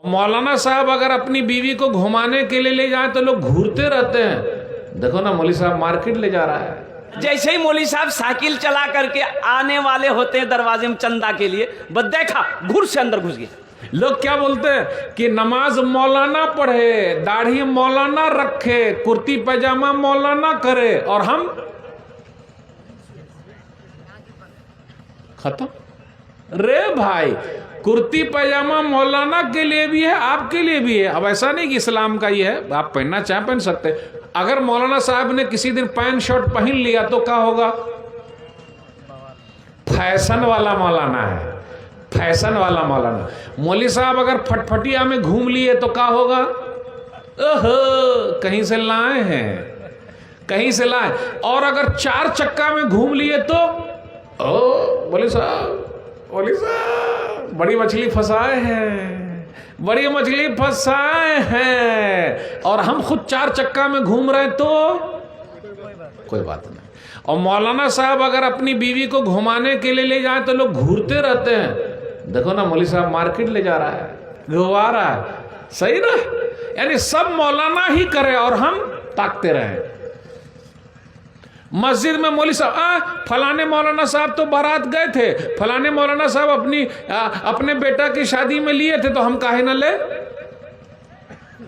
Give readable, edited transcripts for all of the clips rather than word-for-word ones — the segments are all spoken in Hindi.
मौलाना साहब अगर अपनी बीवी को घुमाने के लिए ले जाए तो लोग घूरते रहते हैं। देखो ना, मौली साहब मार्केट ले जा रहा है। जैसे ही मौली साहब साइकिल चला करके आने वाले होते हैं दरवाजे में चंदा के लिए, बस देखा घुर से अंदर घुस गया। लोग क्या बोलते हैं कि नमाज मौलाना पढ़े, दाढ़ी मौलाना रखे, कुर्ती पैजामा मौलाना करे, और हम खत्म। रे भाई, कुर्ती पैजामा मौलाना के लिए भी है, आपके लिए भी है। अब ऐसा नहीं कि इस्लाम का ही है, आप पहनना चाहे पहन सकते। अगर मौलाना साहब ने किसी दिन पैंट शर्ट पहन लिया तो क्या होगा? फैशन वाला मौलाना है, फैशन वाला मौलाना। मौली साहब अगर फटफटिया में घूम लिए तो क्या होगा? ओहो, कहीं से लाए हैं, कहीं से लाए। और अगर चार चक्का में घूम लिए तो ओ मौली साहब, मौली साहब बड़ी मछली फंसाए हैं, बड़ी मछली फंसाए हैं। और हम खुद चार चक्का में घूम रहे तो कोई बात नहीं। और मौलाना साहब अगर अपनी बीवी को घुमाने के लिए ले जाए तो लोग घूरते रहते हैं। देखो ना, मौली साहब मार्केट ले जा रहा है, घुमा रहा है, सही ना? यानी सब मौलाना ही करे और हम ताकते रहे। मस्जिद में मौली साहब फलाने मौलाना साहब तो बारात गए थे, फलाने मौलाना साहब अपने बेटा की शादी में लिए थे, तो हम काहे न ले?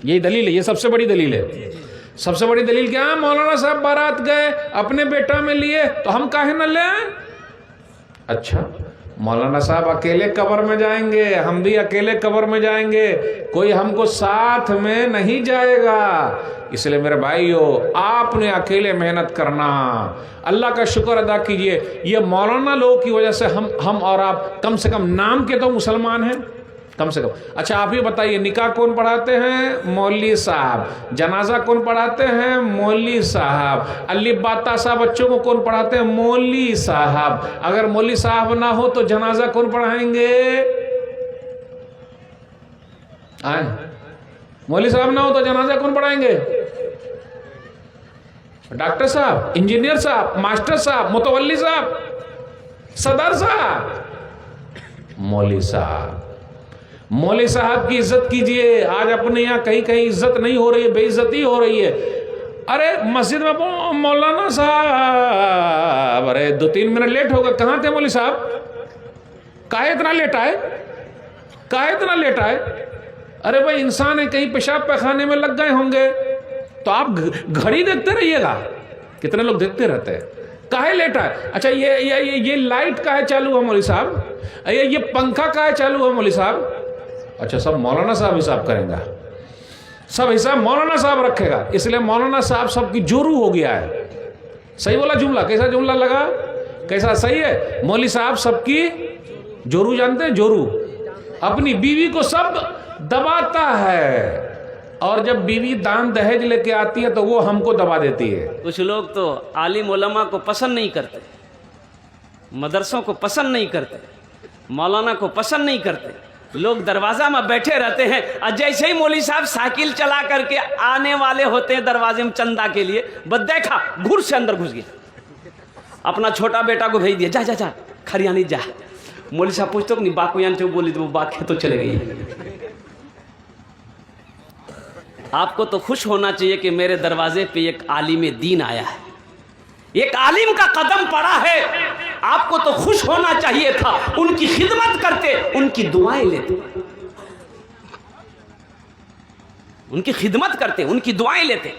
यही दलील है, ये सबसे बड़ी दलील है। सबसे बड़ी दलील क्या है? मौलाना साहब बारात गए, अपने बेटा में लिए, तो हम काहे न ले? अच्छा, मौलाना साहब अकेले कब्र में जाएंगे, हम भी अकेले कब्र में जाएंगे, कोई हमको साथ में नहीं जाएगा। इसलिए मेरे भाइयों, आपने अकेले मेहनत करना, अल्लाह का शुक्र अदा कीजिए। ये मौलाना लोगों की वजह से हम और आप कम से कम नाम के तो मुसलमान हैं, कम से कम। अच्छा, आप ही बताइए, निकाह कौन पढ़ाते हैं? मौली साहब। जनाजा कौन पढ़ाते हैं? मौली साहब। अलिफ बाता साहब बच्चों को कौन पढ़ाते हैं? मौली साहब। अगर मौली साहब ना हो तो जनाजा कौन पढ़ाएंगे? मौली साहब ना हो तो जनाजा कौन पढ़ाएंगे? डॉक्टर साहब, इंजीनियर साहब, मास्टर साहब, मुतवल्ली साहब, सदर साहब। मौली साहब, मौली साहब की इज्जत कीजिए। आज अपने यहाँ कहीं कहीं इज्जत नहीं हो रही है, बेइज्जती हो रही है। अरे मस्जिद में मौलाना साहब, अरे 2-3 मिनट लेट हो गए, कहाँ थे मौली साहब? काहे इतना लेट आए? काहे इतना लेट आए? अरे भाई, इंसान है, कहीं पेशाब पैखाने में लग गए होंगे, तो आप घड़ी देखते रहिएगा। कितने लोग देखते रहते हैं, काहे लेट आए? अच्छा, ये लाइट काहे चालू है मौली साहब? ये पंखा काहे चालू है मौली साहब? अच्छा, सब मौलाना साहब हिसाब करेंगे, सब हिसाब मौलाना साहब रखेगा। इसलिए मौलाना साहब सबकी जोरू हो गया है। सही बोला जुमला? कैसा जुमला लगा? कैसा? सही है। मौली साहब सबकी जोरू जानते हैं? जोरू अपनी बीवी को सब दबाता है, और जब बीवी दान दहेज लेके आती है तो वो हमको दबा देती है। कुछ लोग तो आलिम उलमा को पसंद नहीं करते, मदरसों को पसंद नहीं करते, मौलाना को पसंद नहीं करते। लोग दरवाजा में बैठे रहते हैं, और जैसे ही मौली साहब साइकिल चला करके आने वाले होते हैं दरवाजे में चंदा के लिए, बस देखा घुर से अंदर घुस गया। अपना छोटा बेटा को भेज दिया, जा जा जा खरियानी जा। मौली साहब पूछते नहीं बाकुयान थे, बोली तो वो बात तो चले गई। आपको तो खुश होना चाहिए कि मेरे दरवाजे पे एक आलिम दीन आया है, एक आलिम का कदम पड़ा है। आपको तो खुश होना चाहिए था, उनकी खिदमत करते, उनकी दुआएं लेते, उनकी खिदमत करते, उनकी दुआएं लेते।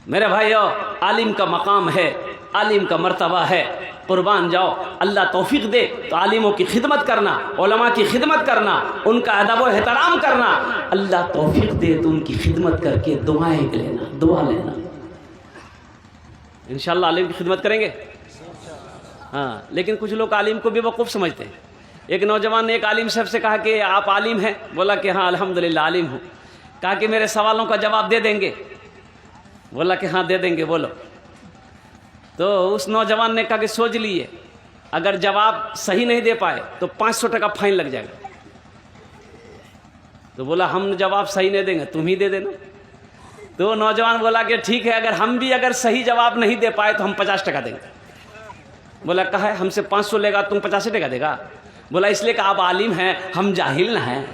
मेरे भाइयों, आलिम का मकाम है, आलिम का मर्तबा है, कुर्बान जाओ। अल्लाह तौफीक दे तो आलिमों की खिदमत करना, उलमा की खिदमत करना, उनका अदब व एहतराम करना। अल्लाह तौफीक दे तो उनकी खिदमत करके दुआएं लेना, दुआ लेना। इंशाअल्लाह आलिम की खिदमत करेंगे। हाँ, लेकिन कुछ लोग आलिम को बेवकूफ़ समझते हैं। एक नौजवान ने एक आलिम साहब से कहा कि आप आलिम हैं? बोला कि हाँ अल्हम्दुलिल्लाह आलिम हूँ। कहा कि मेरे सवालों का जवाब दे देंगे? बोला कि हाँ दे देंगे, बोलो। तो उस नौजवान ने कहा कि सोच लिए, अगर जवाब सही नहीं दे पाए तो 500 टका फाइन लग जाएगा। तो बोला हम जवाब सही नहीं देंगे, तुम ही दे देना। तो नौजवान बोला कि ठीक है, अगर हम भी अगर सही जवाब नहीं दे पाए तो हम 50 टका देंगे। बोला कहा है हमसे 500 लेगा, तुम 50 टका देगा? बोला इसलिए कि आप आलिम हैं, हम जाहिल ना हैं।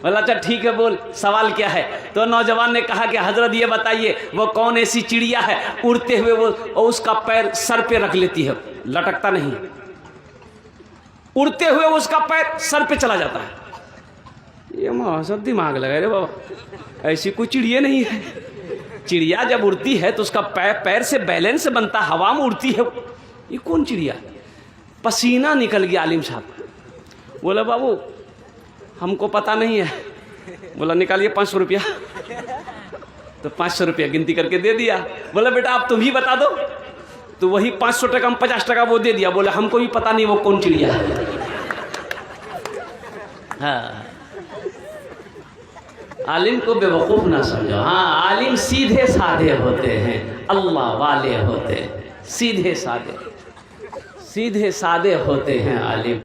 बोला अच्छा ठीक है, बोल सवाल क्या है। तो नौजवान ने कहा कि हजरत ये बताइए वो कौन ऐसी चिड़िया है उड़ते हुए वो उसका पैर सर पे रख लेती है, लटकता नहीं, उड़ते हुए उसका पैर सर पे चला जाता है। ये सब दिमाग लगा रे बाबा, ऐसी कोई चिड़िया नहीं है। चिड़िया जब उड़ती है तो उसका पैर से बैलेंस बनता, हवा में उड़ती है। ये कौन चिड़िया? पसीना निकल गया आलिम साहब। बोला बाबू हमको पता नहीं है। बोला निकालिए 500 रुपया। तो 500 रुपया गिनती करके दे दिया। बोला बेटा आप तुम ही बता दो। तो वही 500 टका में 50 टका वो दे दिया। बोला हमको भी पता नहीं वो कौन चिड़िया है। हाँ, आलिम को बेवकूफ़ ना समझो। हाँ, आलिम सीधे साधे होते हैं, अल्लाह वाले होते हैं, सीधे साधे होते हैं आलिम।